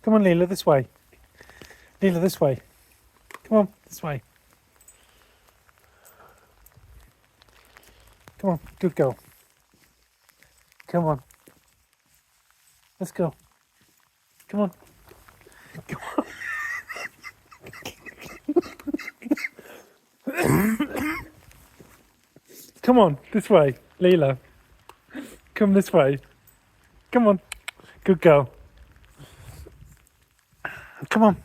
Come on, Lila, this way. Lila, this way. Come on, this way. Come on, good girl. Come on. Let's go. Come on. Come on. Come on, this way, Lila. Come this way. Come on. Good girl. Come on.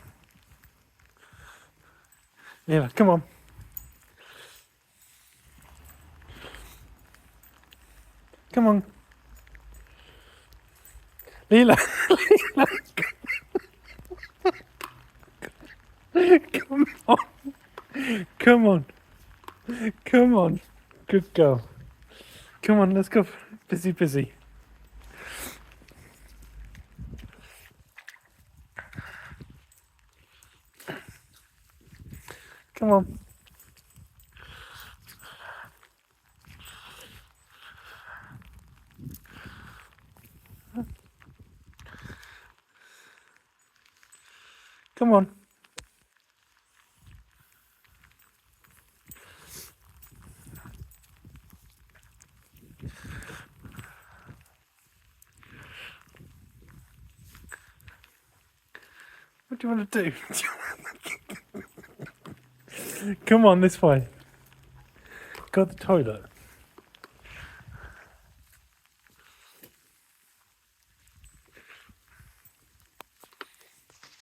Lila, come on. Come on. Lila. Lila. Come on. Come on. Come on. Good girl. Come on, let's go. Busy, busy. Come on. Come on. What do you want to do? Come on, this way. Go to the toilet.